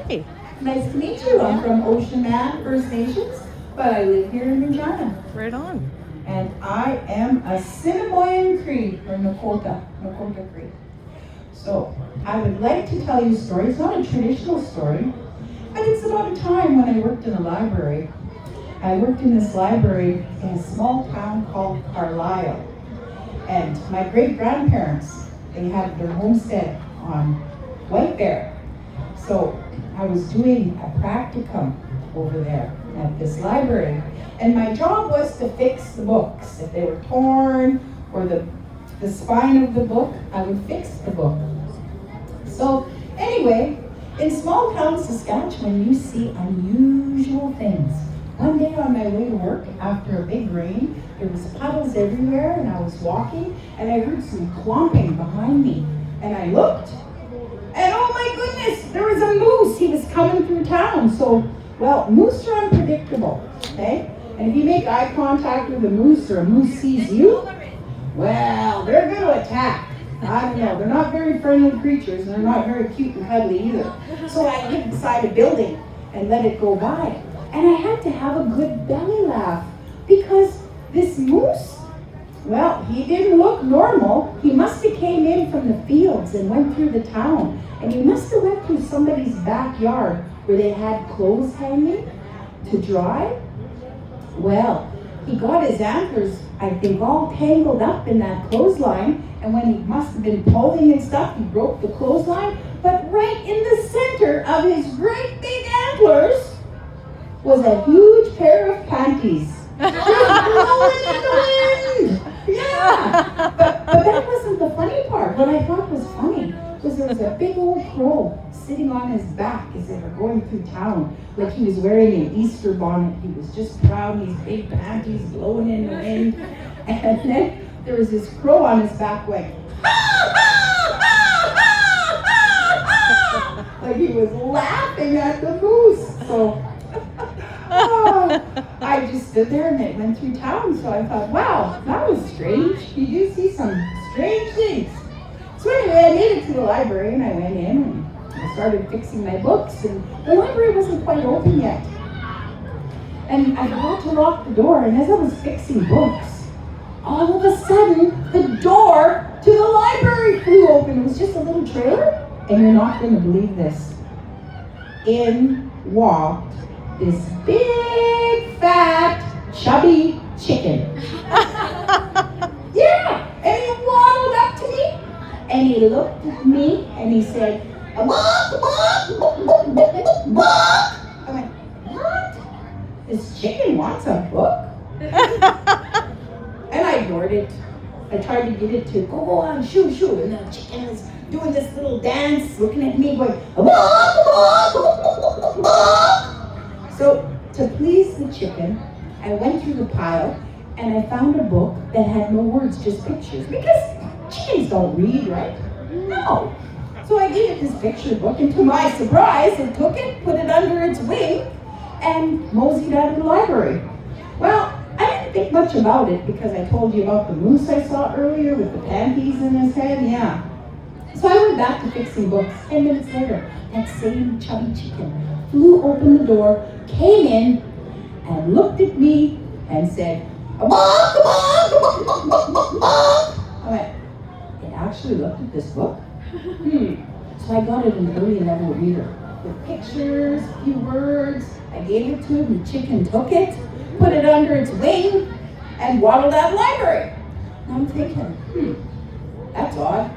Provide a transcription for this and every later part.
Hi. Nice to meet you. I'm from Ocean Man First Nations, but I live here in Regina. Right on. And I am a Assiniboine Cree, or Nakota Cree. So I would like to tell you a story. It's not a traditional story, but it's about a time when I worked in a library. I worked in this library in a small town called Carlisle. And my great-grandparents, they had their homestead on White Bear. So I was doing a practicum over there at this library. And my job was to fix the books. If they were torn or the spine of the book, I would fix the book. So anyway, in small town Saskatchewan, you see unusual things. One day on my way to work, after a big rain, there was puddles everywhere, and I was walking, and I heard some clomping behind me. And I looked, and oh my goodness, there was a moose. He was coming through town. So, well, moose are unpredictable, okay? And if you make eye contact with a moose or a moose sees you, well, they're going to attack. I don't know, they're not very friendly creatures, and they're not very cute and cuddly either. So I hid beside a building and let it go by. And I had to have a good belly laugh because this moose, well, he didn't look normal. He must have came in from the fields and went through the town. And he must have went through somebody's backyard where they had clothes hanging to dry. Well, he got his antlers, I think, all tangled up in that clothesline. And when he must have been pulling and stuff, he broke the clothesline. But right in the center of his great big antlers was a huge pair of panties. Just blowing in the wind. Yeah. But that wasn't the funny part. What I thought was funny was there was a big old crow sitting on his back as they were going through town, like he was wearing an Easter bonnet. He was just proud, these big panties blowing in the wind. And then there was this crow on his back going, like he was laughing at the moose. So I just stood there and it went through town. So I thought, wow, that was strange. You do see some strange things. So anyway, I made it to the library and I went in and I started fixing my books, and the library wasn't quite open yet. And I forgot to lock the door, and as I was fixing books, all of a sudden, the door to the library flew open. It was just a little trailer, and you're not going to believe this. In walked this big, fat, chubby chicken. Yeah, and he waddled up to me, and he looked at me, and he said, "Bok, bok, bok, bok, bok." I went, what? This chicken wants a book? And I ignored it. I tried to get it to go on, shoo, shoo, and the chicken was doing this little dance, looking at me, going, "Bok, bok, bok, bok." So, to please the chicken, I went through the pile, and I found a book that had no words, just pictures. Because chickens don't read, right? No. So I gave it this picture book, and to my surprise, it took it, put it under its wing, and moseyed out of the library. Well, I didn't think much about it because I told you about the moose I saw earlier with the panties in his head, yeah. So I went back to fixing books. 10 minutes later, that same chubby chicken flew open the door, came in, and looked at me and said, "Bok, bok, bok, bok, bok, bok." I went, it actually looked at this book? So I got it an early level reader with pictures, a few words. I gave it to him, the chicken took it, put it under its wing, and waddled out of the library. And I'm thinking, that's odd.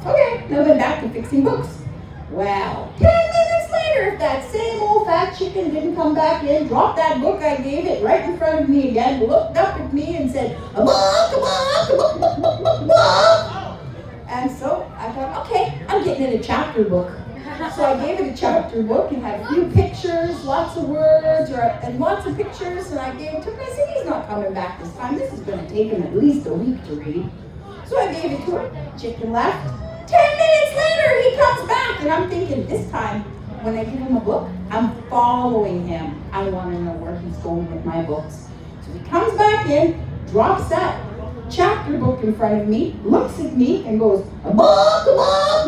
Okay, now I went back to fixing books. Well, 10 minutes later, if that same old fat chicken didn't come back in, dropped that book I gave it right in front of me again, looked up at me and said, "Bok, bok, bok, bok, bok, bok." And so I thought, okay, I'm getting it a chapter book. So I gave it a chapter book and had a few pictures, lots of words, and lots of pictures, and I gave it to him. I said, he's not coming back this time. This is going to take him at least a week to read. So I gave it to him. Chicken left. 10 minutes later, he comes back, and I'm thinking, this time, when I give him a book, I'm following him. I want to know where he's going with my books. So he comes back in, drops that chapter book in front of me, looks at me, and goes, "Bok, bok,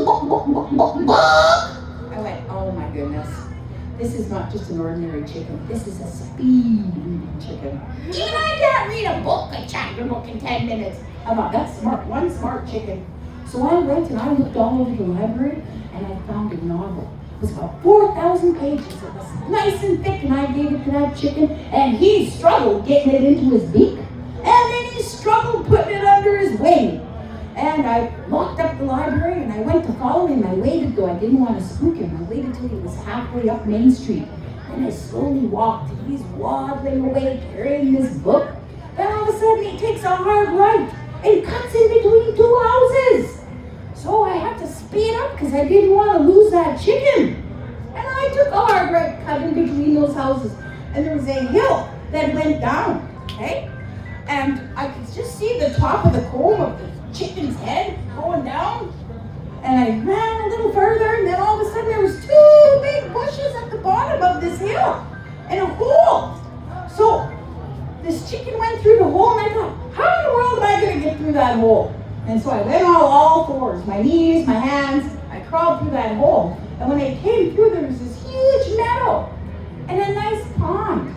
bok, bok, bok, bok, bok." I went, oh my goodness. This is not just an ordinary chicken. This is a speed-reading chicken. Even I can't read a book, a chapter book in 10 minutes. I thought, that's smart, one smart chicken. So I went and I looked all over the library and I found a novel. It was about 4,000 pages. It was nice and thick, and I gave it to that chicken, and he struggled getting it into his beak. And then he struggled putting it under his wing. And I locked up the library and I went to follow him. I waited, though I didn't want to spook him. I waited till he was halfway up Main Street. Then I slowly walked, and he's waddling away carrying this book. Then all of a sudden he takes a hard right and cuts in between two houses. So I had to speed up because I didn't want to lose that chicken. And I took a hard right cut in between those houses. And there was a hill that went down, okay? And I could just see the top of the comb of the chicken's head going down. And I ran a little further, and then all of a sudden there was two big bushes at the bottom of this hill and a hole. So this chicken went through the hole, and I thought, how in the world am I going to get through that hole? And so I went on all fours, my knees, my hands. I crawled through that hole. And when I came through, there was this huge meadow and a nice pond.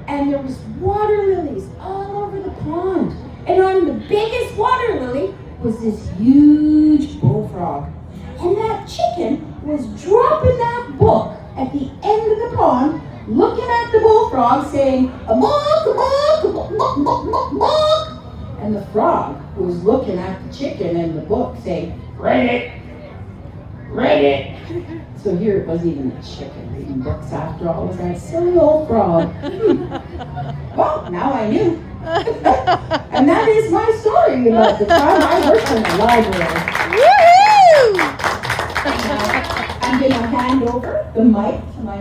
And there was water lilies all over the pond. And on the biggest water lily was this huge bullfrog. And that chicken was dropping that book at the end of the pond, looking at the bullfrog, saying, a book, a book, a book, book, book, book, book. And the frog was looking at the chicken and the book, saying, read it, read it. So here it was, even the chicken reading books after all. It was that silly old frog. Well, now I knew. And that is my story about the time I worked in the library. Woohoo! I'm going to hand over the mic to my